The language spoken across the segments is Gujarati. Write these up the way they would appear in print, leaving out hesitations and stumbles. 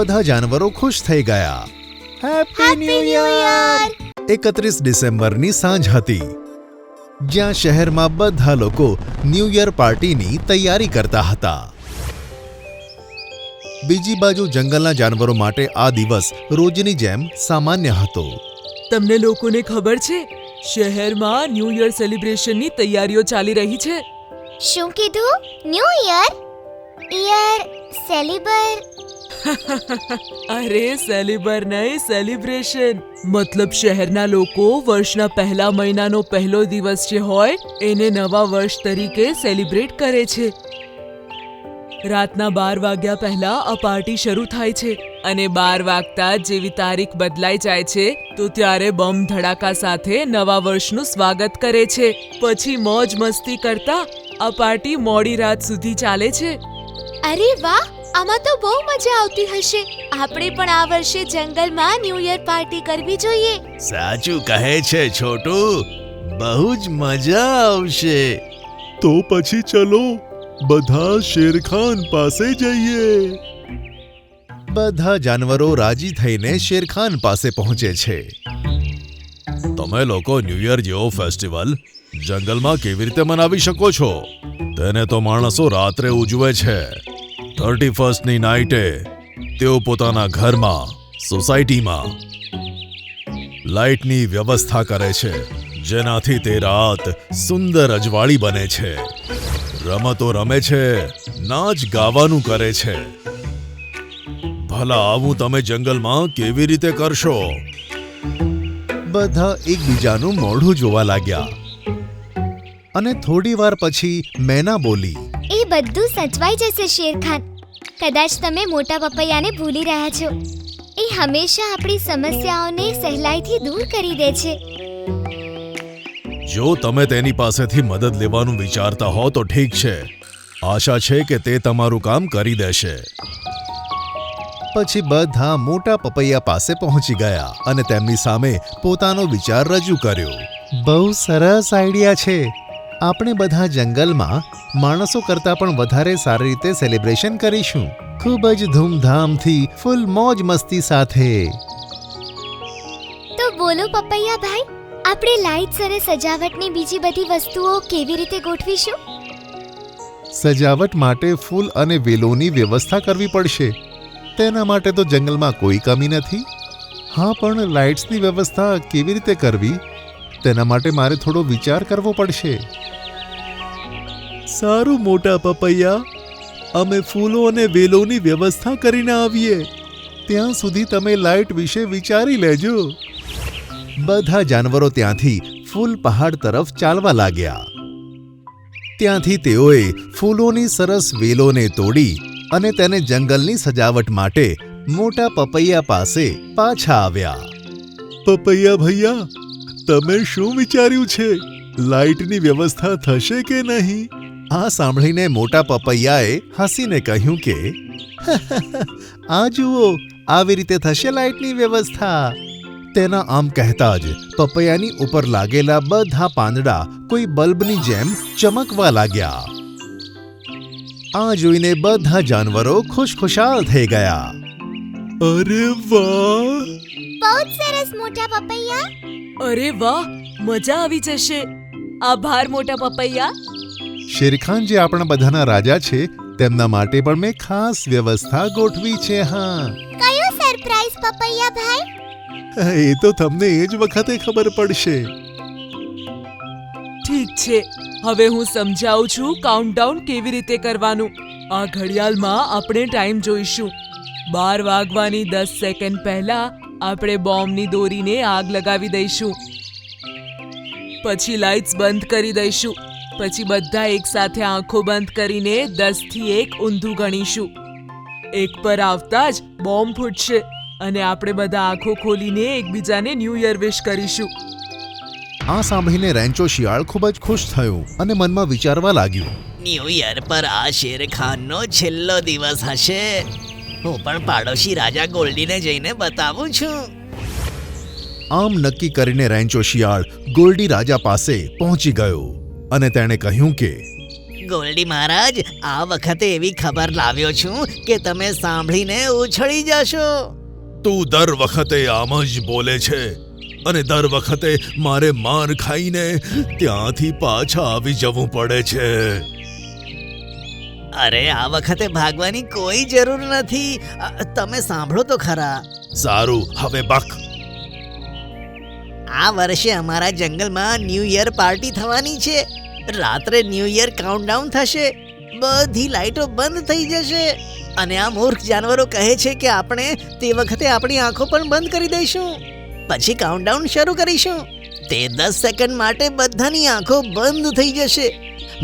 બધા જાનવરો ખુશ થઈ ગયા. Happy new year! 31 ડિસેમ્બરની સાંજ હતી, જ્યાં શહેરમાં બધા લોકો ન્યૂ યર પાર્ટીની તૈયારી કરતા હતા. બીજી બાજુ જંગલના જાનવરો માટે આ દિવસ રોજની જેમ સામાન્ય હતો. તમને લોકોને ખબર છે, શહેરમાં ન્યૂ યર સેલિબ્રેશનની તૈયારીઓ ચાલી રહી છે. શું કીધું? New year? યર સેલિબર? અરે સેલિબર નહીં, સેલિબ્રેશન. મતલબ શહેરના લોકો વર્ષના પહેલા મહિનાનો પહેલો દિવસ જે હોય એને નવા વર્ષ તરીકે સેલિબ્રેટ કરે છે. રાતના 12 વાગ્યા પહેલા આ પાર્ટી શરૂ થાય છે અને 12 વાગતા જેવી તારીખ બદલાઈ જાય છે તો ત્યારે બમ ધડાકા સાથે નવા વર્ષનું સ્વાગત કરે છે. પછી મોજ મસ્તી કરતા આ પાર્ટી મોડી રાત સુધી ચાલે છે. અરે વાહ, આમાં તો બહુ મજા આવતી હશે. આપણે પણ આ વર્ષે જંગલમાં ન્યૂ યર પાર્ટી કરવી જોઈએ. સાચું કહે છે છોટુ, બહુ જ મજા આવશે. તો પછી ચલો બધા શેરખાન પાસે જઈએ. બધા જાનવરો રાજી થઈને શેરખાન પાસે પહોંચે છે. તમે લોકો ન્યૂ યર જેવો ફેસ્ટિવલ જંગલમાં કેવી રીતે મનાવી શકો છો? તેને તો માણસો રાત્રે ઉજવે છે. 31st નાઇટે તેઓ પોતાના ઘરમાં, સોસાયટીમાં લાઇટની વ્યવસ્થા કરે છે, જેનાથી તે રાત સુંદર અજવાળી બને છે. રમતો રમે છે, નાચ ગાવાનું કરે છે. ભલા આવું તમે જંગલમાં કેવી રીતે કરશો? બધા એકબીજાનું મોઢું જોવા લાગ્યા અને થોડી વાર પછી મેના બોલી, એ બધું સચવાઈ જશે શેરખાન. કદાચ તમે મોટા પપૈયાને ભૂલી રહ્યા છો. એ હંમેશા આપણી સમસ્યાઓને સહેલાઈથી દૂર કરી દે છે. જો તમે તેની પાસેથી મદદ લેવાનું વિચારતા હો તો ઠીક છે. આશા છે કે તે તમારું કામ કરી દેશે. પછી બધા મોટા પપૈયા પાસે પહોંચી ગયા અને તેમની સામે પોતાનો વિચાર રજૂ કર્યો. બહુ સરસ આઈડિયા છે. આપણે બધા જંગલમાં માણસો કરતાં પણ વધારે સારી રીતે સેલિબ્રેશન કરીશું. ખૂબ જ ધૂમધામથી, ફૂલ મોજ મસ્તી સાથે. તો બોલો પપૈયા ભાઈ, આપણે લાઇટ્સ અને સજાવટની બીજી બધી વસ્તુઓ કેવી રીતે ગોઠવીશું? સજાવટ માટે ફૂલ અને વેલોની વ્યવસ્થા કરવી પડશે. તેના માટે તો જંગલમાં કોઈ કમી નથી. હા, પણ લાઇટ્સની વ્યવસ્થા કેવી રીતે કરવી તેના માટે મારે થોડો વિચાર કરવો પડશે. સારું મોટા પપૈયા, અમે ફૂલો અને વેલોની વ્યવસ્થા કરીને આવીએ. ત્યાં સુધી તમે લાઇટ વિશે વિચારી લેજો. બધા જાનવરો ત્યાંથી ફૂલ પહાડ તરફ ચાલવા લાગ્યા. ત્યાંથી તેઓએ ફૂલોની સરસ વેલોને તોડી અને તેને જંગલની સજાવટ માટે મોટા પપૈયા પાસે પાછા આવ્યા. પપૈયા ભૈયા, તમે શું વિચાર્યું છે? લાઇટની વ્યવસ્થા થશે કે નહીં? આ સાંભળીને મોટા પપૈયાએ હસીને કહ્યું કે આ જુઓ, આવી રીતે થશે લાઇટની વ્યવસ્થા. તેના આમ કહેતા જ પપૈયાની ઉપર લાગેલા બધા પાંદડા કોઈ બલ્બની જેમ ચમકવા લાગ્યા. આ જોઈને બધા જાનવરો ખુશખુશાલ થઈ ગયા. અરે વાહ! બહુ જ સરસ મોટા પપૈયા. અરે વાહ, મજા આવી જશે. આભાર મોટા પપૈયા. શેરખાન જે આપણા બધાના રાજા છે, તેમના માટે પણ મેં ખાસ વ્યવસ્થા ગોઠવી છે. હા, કયો સરપ્રાઈઝ પપૈયા ભાઈ? એ તો તમને એ જ વખતે ખબર પડશે. ઠીક છે, હવે હું સમજાવું છું કાઉન્ટડાઉન કેવી રીતે કરવાનું. આ ઘડિયાળમાં આપણે ટાઈમ જોઈશું. 12 વાગવાની 10 સેકન્ડ પહેલા આપણે બોમ્બની દોરીને આગ લગાવી દઈશું. પછી લાઇટ્સ બંધ કરી દઈશું. પછી બધા એકસાથે આંખો બંધ કરીને 10 થી 1 ઊંધું ગણીશું. 1 પર આવતા જ બોમ્બ ફૂટશે અને આપણે બધા આંખો ખોલીને એકબીજાને ન્યૂ યર વિશ કરીશું. આ સાંભળીને રેન્ચો શિયાળ ખૂબ જ ખુશ થયું અને મનમાં વિચારવા લાગ્યું, ન્યૂ યર પર આ શેરખાનનો છેલ્લો દિવસ હશે. હું પણ પાડોશી રાજા ગોલ્ડીને જઈને બતાવું છું. આમ નક્કી કરીને રેન્ચો શિયાળ ગોલ્ડી રાજા પાસે પહોંચી ગયો અને તેણે કહ્યું કે ગોલ્ડી મહારાજ, આ વખતે એવી ખબર લાવ્યો છું કે તમે સાંભળીને ઉછળી જશો. તું દર વખતે આમ જ બોલે છે અને દર વખતે મારે માર ખાઈને ત્યાંથી પાછા આવી જવું પડે છે. અરે આ વખતે ભાગવાની કોઈ જરૂર નથી. તમે સાંભળો તો ખરા. સારું, હવે બક. આ વર્ષે અમારા જંગલમાં ન્યૂ યર પાર્ટી થવાની છે. રાત્રે ન્યૂ યર કાઉન્ટડાઉન થશે. બધી લાઈટો બંધ થઈ જશે અને આ મૂર્ખ જાનવરો કહે છે કે આપણે તે વખતે આપણી આંખો પણ બંધ કરી દઈશું. પછી કાઉન્ટડાઉન શરૂ કરીશું. તે 10 સેકન્ડ માટે બધાની આંખો બંધ થઈ જશે.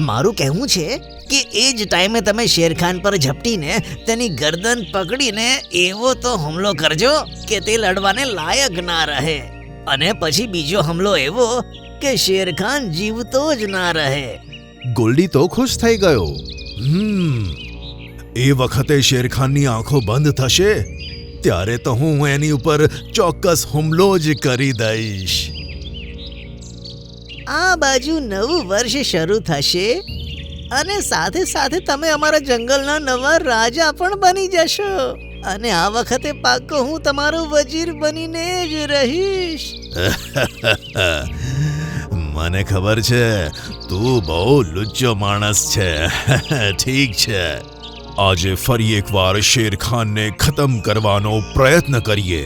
મારું કહેવું છે કે એ જ ટાઈમે તમે શેરખાન પર ઝપટીને તેની ગરદન પકડીને એવો તો હુમલો કરજો કે તે લડવાને લાયક ના રહે. અને પછી બીજો હુમલો એવો કે શેરખાન જીવતો જ ના રહે. ગોલ્ડી તો ખુશ થઈ ગયો. એ વખતે શેરખાનની આંખો બંધ થશે ત્યારે તો હું એની ઉપર ચોક્કસ હુમલો જ કરી દઈશ. આ બાજુ નવું વર્ષ શરૂ થશે અને સાથે સાથે તમે અમારા જંગલના નવા રાજા પણ બની જશો. અને આ વખતે પાક્કો હું તમારો વજીર બનીને જ રહીશ. મને ખબર છે તું બહુ લુચ્ચો માણસ છે. ઠીક છે, આજે ફરી એકવાર શેરખાનને ખતમ કરવાનો પ્રયત્ન કરીએ.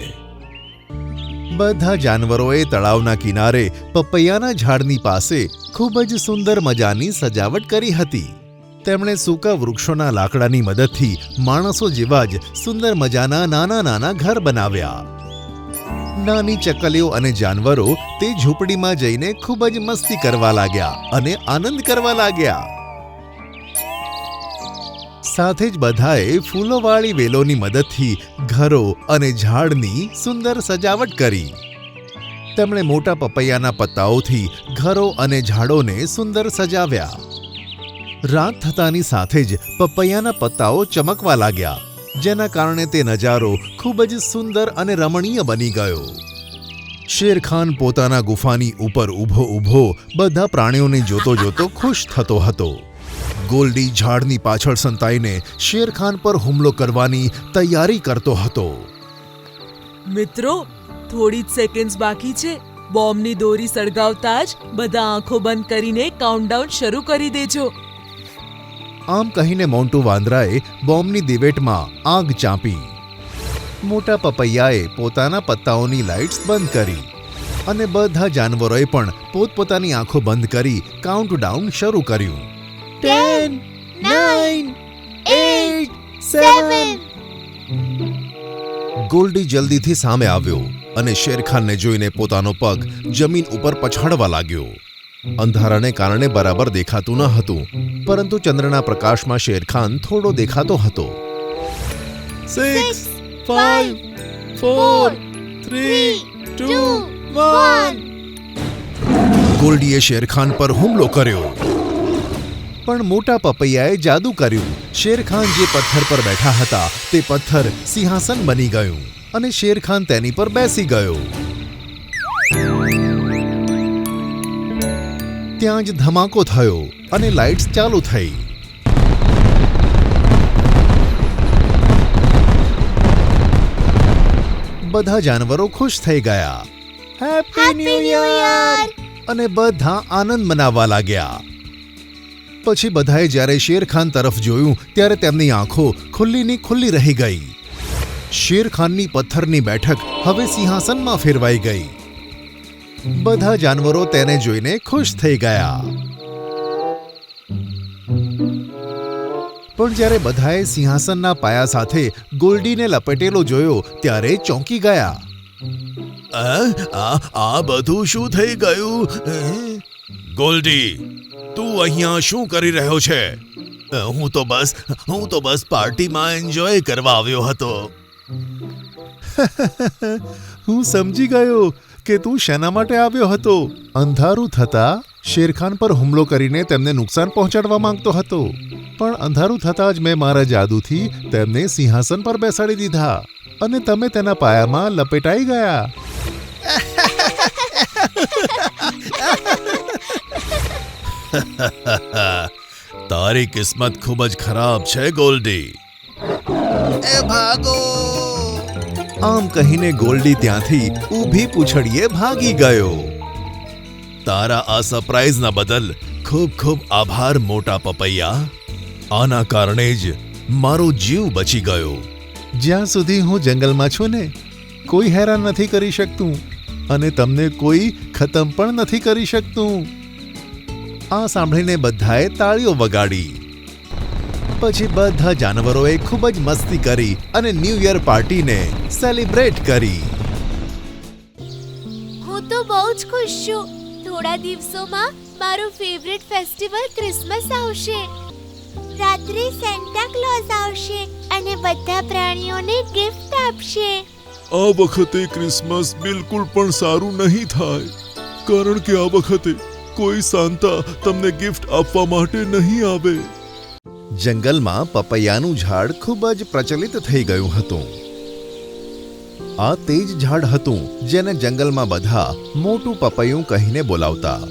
બધા જાનવરોએ તળાવના કિનારે પપૈયાના ઝાડની પાસે ખૂબ જ સુંદર મજાની સજાવટ કરી હતી. તેમણે સૂકા વૃક્ષોના લાકડાની મદદથી માણસો જેવા જ સુંદર મજાના નાના નાના ઘર બનાવ્યા. નાની ચકલીઓ અને જાનવરો તે ઝૂંપડીમાં જઈને ખૂબ જ મસ્તી કરવા લાગ્યા અને આનંદ કરવા લાગ્યા. સાથે જ બધાએ ફૂલોવાળી વેલોની મદદથી ઘરો અને ઝાડની સુંદર સજાવટ કરી. તેમણે મોટા પપૈયાના પત્તાઓથી ઘરો અને ઝાડોને સુંદર સજાવ્યા. રાત થતાની સાથે જ પપૈયાના પત્તાઓ ચમકવા લાગ્યા, જેના કારણે તે નજારો ખૂબ જ સુંદર અને રમણીય બની ગયો. શેરખાન પોતાના ગુફાની ઉપર ઊભો બધા પ્રાણીઓને જોતો જોતો ખુશ થતો હતો. ગોલ્ડી ઝાડની પાછળ સંતાઈને શેરખાન પર હુમલો કરવાની તૈયારી કરતો હતો. મિત્રો, થોડી જ સેકન્ડ્સ બાકી છે. બોમ્બની દોરી સળગાવતા જ બધા આંખો બંધ કરીને કાઉન્ટડાઉન શરૂ કરી દેજો. આમ કહીને મોન્ટુ વાંદરાએ બોમ્બની દિવેટમાં આગ ચાંપી. મોટા પપૈયાએ પોતાના પત્તાઓની લાઇટ્સ બંધ કરી અને બધા જાનવરોએ પણ પોતપોતાની આંખો બંધ કરી કાઉન્ટડાઉન શરૂ કર્યું. 10, 9, 8, 7. ગોલ્ડી જલ્દીથી સામે આવ્યો અને શેરખાનને જોઈને પોતાનો પગ જમીન ઉપર પછાડવા લાગ્યો. અંધારાને કારણે બરાબર દેખાતું ન હતું, પરંતુ ચંદ્રના પ્રકાશમાં શેરખાન થોડો દેખાતો હતો. 6, 5, 4, 3, 2, 1. ગોલ્ડીએ શેરખાન પર હુમલો કર્યો, પણ મોટા પપૈયાએ જાદુ કર્યું. શેરખાન જે પથ્થર પર બેઠા હતા તે પથ્થર સિંહાસન બની ગયું અને શેરખાન તેની પર બેસી ગયો. ત્યાં જ ધમાકો થયો અને લાઇટ્સ ચાલુ થઈ. બધા જાનવરો ખુશ થઈ ગયા. Happy new year! અને બધા આનંદ મનાવવા લાગ્યા. પછી બધાએ જ્યારે શેરખાન તરફ જોયું ત્યારે તેમની આંખો ખુલ્લીની ખુલ્લી રહી ગઈ. શેરખાનની પથ્થરની બેઠક હવે સિંહાસનમાં ફેરવાઈ ગઈ. બધા જાનવરો તેને જોઈને ખુશ થઈ ગયા. પણ જ્યારે બધાએ સિંહાસનના પાયા સાથે ગોલ્ડીને લપેટેલો જોયો ત્યારે ચોંકી ગયા. આ બધું શું થઈ ગયું? ગોલ્ડી, તું અહીંયા શું કરી રહ્યો છે? હું તો બસ પાર્ટીમાં એન્જોય કરવા આવ્યો હતો. હું સમજી ગયો કે તું શેના માટે આવ્યો હતો. અંધારું થતાં શેરખાન પર હુમલો કરીને તેમને નુકસાન પહોંચાડવા માંગતો હતો, પણ અંધારું થતાં જ મેં મારા જાદુથી તેમને સિંહાસન પર બેસાડી દીધા અને તમે તેના પાયામાં લપેટાઈ ગયા. તારી કિસ્મત ખૂબ જ ખરાબ છે ગોલ્ડી. એ ભાગો! આમ કહીને ગોલ્ડી ત્યાંથી ઊભી પૂંછડીએ ભાગી ગયો. તારા આ સરપ્રાઈઝના બદલ ખૂબ ખૂબ આભાર મોટા પપૈયા. આના કારણે જ મારો જીવ બચી ગયો. જ્યાં સુધી હું જંગલમાં છું ને, કોઈ હેરાન નથી કરી શકતું અને તમને કોઈ ખતમ પણ નથી કરી શકતું. આ સાંભળીને બધાએ તાળીઓ વગાડી. પછી બધા જાનવરોએ ખૂબ જ મસ્તી કરી અને ન્યૂ યર પાર્ટીને સેલિબ્રેટ કરી. હું તો બહુ જ ખુશ છું. થોડા દિવસોમાં મારું ફેવરિટ ફેસ્ટિવલ ક્રિસમસ આવશે. રાત્રે સેન્ટા ક્લોઝ આવશે અને બધા પ્રાણીઓને ગિફ્ટ આપશે. આ વખતે ક્રિસમસ બિલકુલ પણ સારું નહીં થાય, કારણ કે આ વખતે કોઈ સાન્તા તમને ગિફ્ટ આપવા માટે નહીં આવે. જંગલમાં પપૈયાનું ઝાડ ખૂબ જ પ્રચલિત થઈ ગયું હતું. આ તે જ ઝાડ હતું જેને જંગલમાં બધા મોટું પપૈયું કહીને બોલાવતા.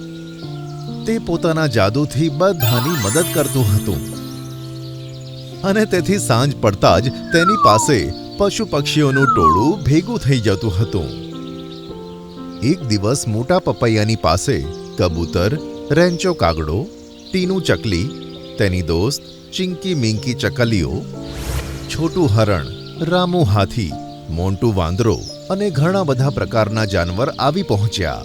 તે પોતાના જાદુથી બધાની મદદ કરતું હતું અને તેથી સાંજ પડતા જ તેની પાસે પશુ પક્ષીઓનું ટોળું ભેગું થઈ જતું હતું. એક દિવસ મોટા પપૈયાની પાસે કબૂતર, રેન્ચો કાગડો, ટીનું ચકલી, તેની દોસ્ત ચિંકી મિંકી ચકલીઓ, છોટું હરણ, રામુ હાથી, મોન્ટુ વાંદરો અને ઘણા બધા પ્રકારના જાનવર આવી પહોંચ્યા.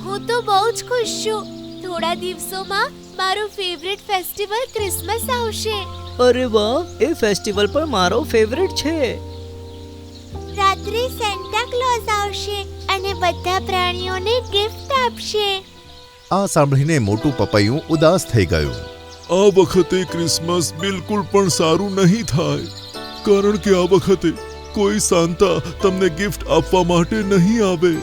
હું તો બહુ જ ખુશ છું. થોડા દિવસોમાં મારું ફેવરિટ ફેસ્ટિવલ ક્રિસમસ આવશે. અરે વાહ, એ ફેસ્ટિવલ પણ મારો ફેવરિટ છે. રાત્રે સેન્ટા ક્લોઝ આવશે અને બધા પ્રાણીઓને ગિફ્ટ આપશે. આ સાંભળીને મોટું પપૈયું ઉદાસ થઈ ગયું. આ વખતે ક્રિસમસ બિલકુલ પણ સારું નહીં થાય, કારણ કે આ વખતે કોઈ સાન્તા તમને ગિફ્ટ આપવા માટે નહીં આવે.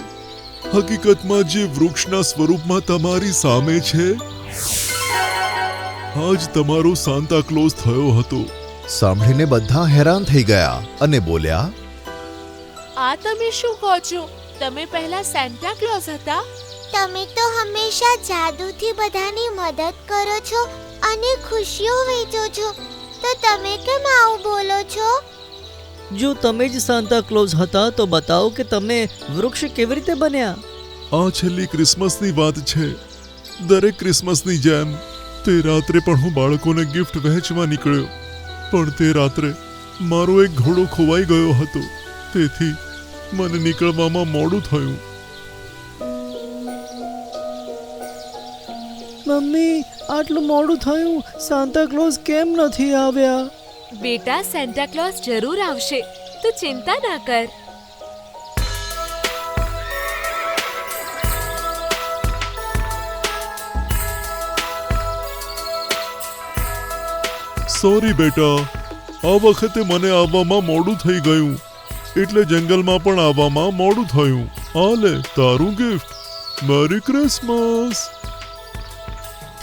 હકીકતમાં જે વૃક્ષના સ્વરૂપમાં તમારી સામે છે, આજ તમારો સાન્તા ક્લોઝ થયો હતો. સાંભળીને બધા હેરાન થઈ ગયા અને બોલ્યા, આ તમે શું કહો છો? તમે પહેલા સેન્ટા ક્લોઝ હતા. તમે તો હંમેશા જાદુથી બધાની મદદ કરો છો અને ખુશીઓ વહેંચો છો, તો તમે કેમ આવું બોલો છો? જો તમે જ સાન્તા ક્લોઝ હતા તો બતાવો કે તમે વૃક્ષ કેવી રીતે બન્યા. આ છેલ્લી ક્રિસમસની વાત છે. દરેક ક્રિસમસની જેમ તે રાત્રે પણ હું બાળકોને ગિફ્ટ વહેંચવા નીકળ્યો, પણ તે રાત્રે મારો એક ઘોડો ખોવાઈ ગયો હતો, તેથી મને નીકળવામાં મોડું થયું. મમ્મી, આટલું મોડું થયું, સાન્તા ક્લોઝ કેમ નથી આવ્યા? બેટા, સેન્ટા ક્લોઝ જરૂર આવશે, તું ચિંતા ના કર. સોરી બેટા, આ વખતે મને આવવામાં મોડું થઈ ગયું, એટલે જંગલમાં પણ આવવામાં મોડું થયું. આ લે તારું gift. Merry Christmas.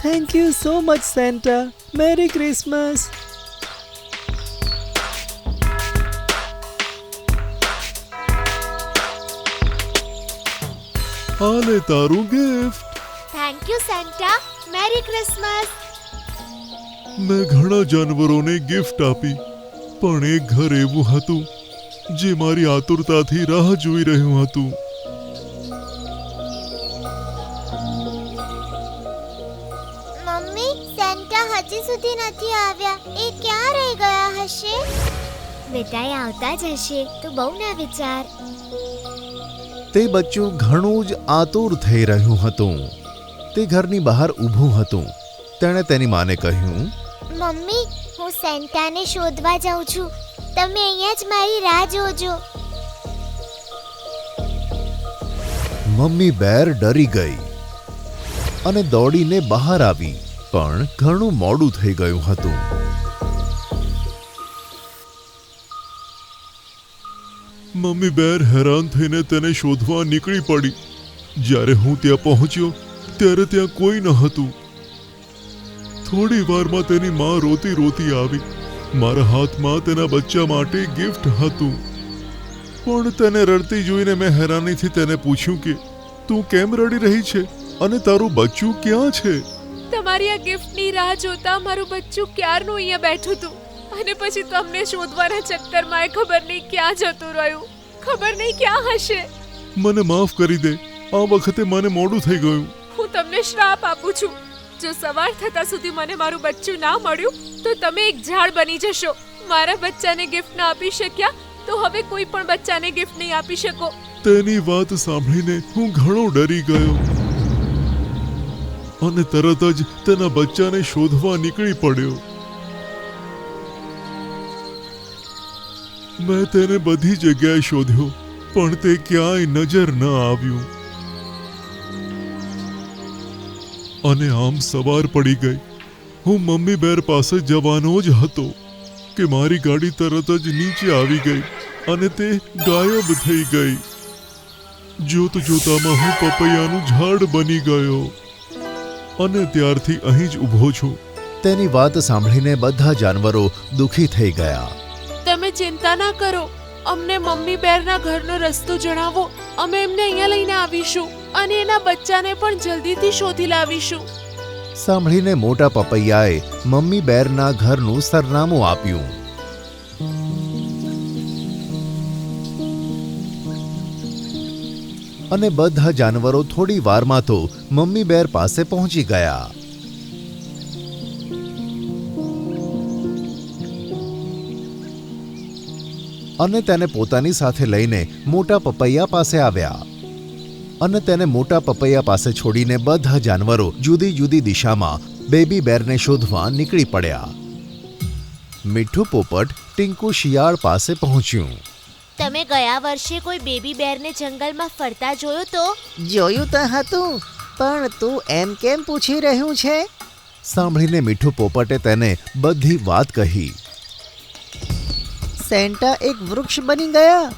Thank you so much Santa. Merry Christmas. આ લે તારું gift. Thank you Santa. Merry Christmas. મેં ઘણા જાનવરોને ગિફ્ટ આપી, પણ એક ઘર એવું હતું જે મારી આતુરતાથી રાહ જોઈ રહ્યું હતું. મમ્મી, સેન્ટા હજી સુધી નથી આવ્યા. એ ક્યાં રહી ગયા હશે? બેટા, એ આવતા જ હશે, તું બહુ ના વિચાર. તે બચ્ચું ઘણું જ આતુર થઈ રહ્યું હતું. તે ઘરની બહાર ઊભું હતું. તેણે તેની માને કહ્યું, મમ્મી, હું સેન્ટાને શોધવા જાઉં છું. તમે અહીંયા જ મારી રાહ જોજો. મમ્મી બેર ડરી ગઈ અને દોડીને બહાર આવી, પણ ઘણું મોડું થઈ ગયું હતું. મમ્મી બેર હેરાન થઈને તેને શોધવા નીકળી પડી. જ્યારે હું ત્યાં પહોંચ્યો ત્યારે ત્યાં કોઈ ન હતું. થોડી વારમાં તેની માં રોતી રોતી આવી. મારા હાથમાં તેના બચ્ચા માટે ગિફ્ટ હતું, પણ તેને રડતી જોઈને મેં હેરાનીથી તેને પૂછ્યું કે તું કેમ રડી રહી છે અને તારું બચ્ચું ક્યાં છે? તમારી આ ગિફ્ટની રાહ જોતા મારું બચ્ચું ક્યારનું અહીંયા બેઠું હતું, અને પછી તમને શોધવાના ચક્કરમાં એ ખબર નહીં ક્યાં જતું રહ્યું, ખબર નહીં ક્યાં હશે. મને માફ કરી દે, આ વખતે મને મોડું થઈ ગયું. હું તમને શ્રાપ આપું છું, જો સવાર થતા સુધી મને મારું બચ્ચું ના મળ્યું તો તમે એક ઝાડ બની જશો. મારા બચ્ચાને ગિફ્ટ ના આપી શક્યા તો હવે કોઈ પણ બચ્ચાને ગિફ્ટ નહીં આપી શકો. તેની વાત સાંભળીને હું ઘણો ડરી ગયો અને તરત જ તેના બચ્ચાને શોધવા નીકળી પડ્યો. મેં તેને બધી જગ્યાએ શોધ્યો, પણ તે ક્યાંય નજર ન આવ્યું. અને આમ સવાર પડી ગઈ. હું મમ્મી બેર પાસે જવાનો જ હતો કે મારી ગાડી તરત જ નીચે આવી ગઈ અને તે ગાયબ થઈ ગઈ. જોત જોતામાં હું પપૈયાનું ઝાડ બની ગયો અને ત્યારથી અહીં જ ઊભો છું. તેની વાત સાંભળીને બધા જાનવરો દુઃખી થઈ ગયા. તમે ચિંતા ના કરો, અમને મમ્મી બેરના ઘરનો રસ્તો જણાવો, અમે એમને અહીંયા લઈને આવીશું અને એના બચ્ચાને પણ જલ્દીથી શોધી લાવીશું. સાંભળીને મોટા પપૈયાએ મમ્મી બેરના ઘરનું સરનામું આપ્યું. અને બધા જાનવરો થોડી વારમાં તો મમ્મી બેર પાસે પહોંચી ગયા. અને તેને પોતાની સાથે લઈને મોટા પપૈયા પાસે આવ્યા. અને તેને મોટા પપૈયા પાસે છોડીને બધા જાનવરો જુદી જુદી દિશામાં બેબી બેરને શોધવા નીકળી પડ્યા. મીઠું પોપટ ટીંકુ શિયાળ પાસે પહોંચ્યું. તમે ગયા વર્ષે કોઈ બેબી બેરને જંગલમાં ફરતા જોયો તો? જોયું તો હતું, પણ તું એમ કેમ પૂછી રહ્યું છે? સાંભળીને મીઠું પોપટે તેને બધી વાત કહી. સેન્ટા એક વૃક્ષ બની ગયા.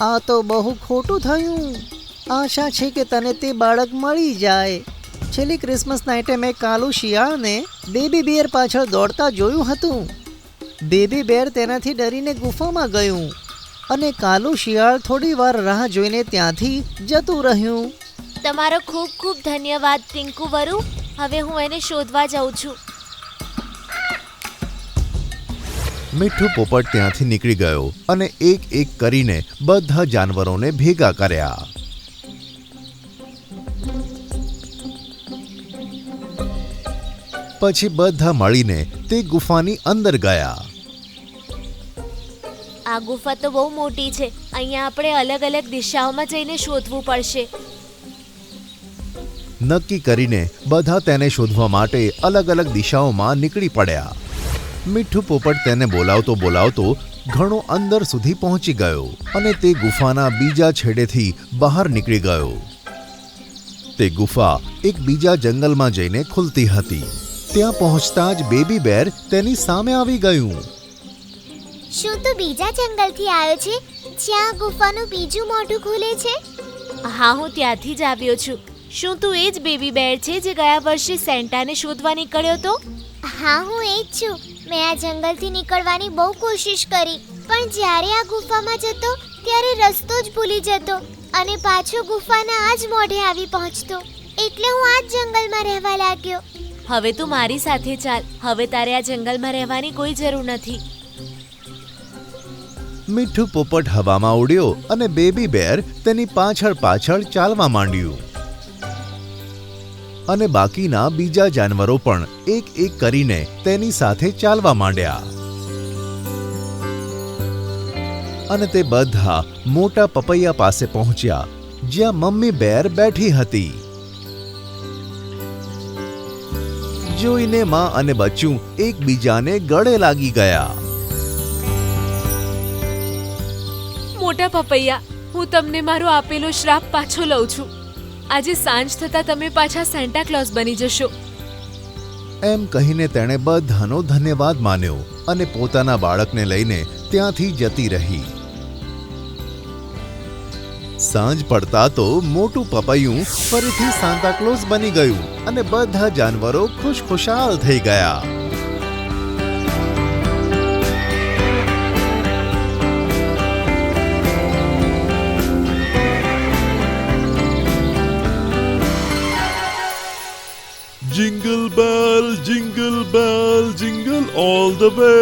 આ તો બહુ ખોટું થયું. આશા છે કે તને તે બાળક મળી જાય. છેલ્લી ક્રિસમસ નાઇટે મેં કાલુ શિયાળને બેબી બેર પાછળ દોડતા જોયું હતું. બેબી બેર તેનાથી ડરીને ગુફામાં ગયું અને કાલુ શિયાળ થોડી વાર રાહ જોઈને ત્યાંથી જતું રહ્યું. તમારો ખૂબ ખૂબ ધન્યવાદ ટીંકુ વરુ. હવે હું એને શોધવા જાઉં છું. મીઠું પોપટ ત્યાંથી નીકળી ગયો અને એક એક કરીને બધા જાનવરોને ભેગા કર્યા. પછી બધા મળીને તે ગુફાની અંદર ગયા. આ ગુફા તો બહુ મોટી છે. અહીંયા આપણે અલગ અલગ દિશાઓમાં જઈને શોધવું પડશે. નક્કી કરીને બધા તેને શોધવા માટે અલગ અલગ દિશાઓમાં નીકળી પડ્યા. મીઠું પોપટ તેને બોલાવતો બોલાવતો ઘણો અંદર સુધી પહોંચી ગયો અને તે ગુફાના બીજા છેડેથી બહાર નીકળી ગયો. તે ગુફા એક બીજા જંગલમાં જઈને ખુલતી હતી. ત્યાં પહોંચતા જ બેબી બેર તેની સામે આવી ગયું. શું તું બીજા જંગલથી આવ્યો છે જ્યાં ગુફાનું બીજું મોઢું ખુલે છે? હા, હું ત્યાંથી જ આવ્યો છું. શું તું એ જ બેબી બેર છે જે ગયા વર્ષે સેન્ટાને શોધવા નીકળ્યો હતો? હા, હું એ જ છું. મેં આ જંગલથી નીકળવાની બહુ કોશિશ કરી, પણ જ્યારે આ ગુફામાં જતો ત્યારે રસ્તો જ ભૂલી જતો અને પાછો ગુફાના આ જ મોઢે આવી પહોંચતો. એટલે હું આ જ જંગલમાં રહેવા લાગ્યો. હવે તું મારી સાથે ચાલ. હવે તારે આ જંગલમાં રહેવાની કોઈ જરૂર નથી. મીઠું પોપટ હવામાં ઉડ્યો અને બેબી બેર તેની પાછળ પાછળ ચાલવા માંડ્યું. અને બાકીના બીજા જાનવરો પણ એક એક કરીને તેની સાથે ચાલવા માંડ્યા. અને તે બધા મોટા પપૈયા પાસે પહોંચ્યા જ્યાં મમ્મી બેર બેઠી હતી. જોઈને માં અને બચ્ચું એકબીજાને ગળે લાગી ગયા. મોટા પપૈયા, હું તમને મારો આપેલો શ્રાપ પાછો લઉં છું. આજે સાંજ થતા તમે પાછા સેન્ટા ક્લોઝ બની જશો. એમ કહીને તેણે બધાનો ધન્યવાદ માન્યો અને પોતાના બાળકને લઈને ત્યાંથી જતી રહી. સાંજ પડતા તો મોટું પપૈયું ફરીથી સાન્તા ક્લોઝ બની ગયું અને બધા જાનવરો ખુશખુશાલ થઈ ગયા. Jingle bell jingle all the way.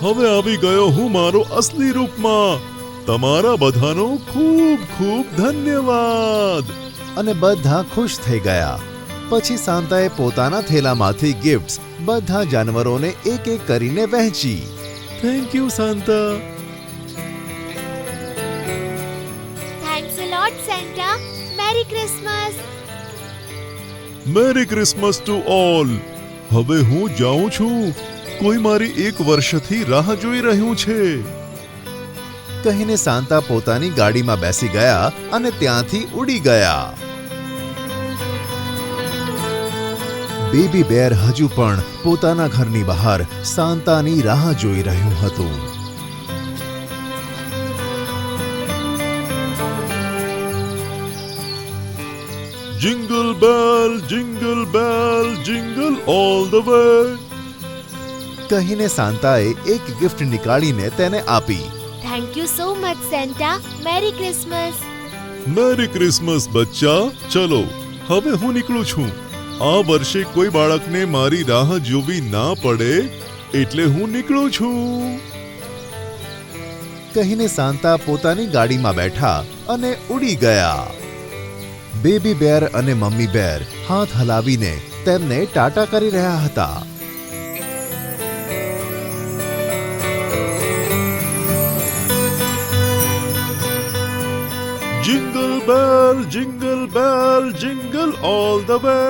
હવે આવી ગયો હું મારો અસલી રૂપમાં. તમારા બધાનો ખૂબ ખૂબ ધન્યવાદ. અને બધા ખુશ થઈ ગયા. પછી સાન્તાએ પોતાના થેલામાંથી ગિફ્ટ્સ બધા જાનવરોને એક એક કરીને વહેંચી. Thank you Santa. Thanks a lot Santa. Merry Christmas. Merry Christmas to all. હવે હું જાઉં છું. કોઈ મારી 1 વર્ષથી રાહ જોઈ રહ્યું છે. કહીને સાન્તા પોતાની ગાડીમાં બેસી ગયા અને ત્યાંથી ઉડી ગયા. બેબી બેર હજુ પણ પોતાના ઘરની બહાર સાન્તાની રાહ જોઈ રહ્યું હતું. Jingle bell jingle all the way. કહીને સાન્તાએ એક ગિફ્ટ નીકાળીને તેને આપી. Thank you so much Santa. Merry Christmas. Merry Christmas બચ્ચા. ચલો હવે હું નીકળું છું. આ વર્ષે કોઈ બાળકને મારી રાહ જોવી ના પડે એટલે હું નીકળું છું. કહીને સાન્તા પોતાની ગાડીમાં બેઠા અને ઉડી ગયા. બેબી બેર અને મમ્મી બેર હાથ હલાવીને તેમને ટાટા કરી રહ્યા હતા. Jingle bell jingle all the way.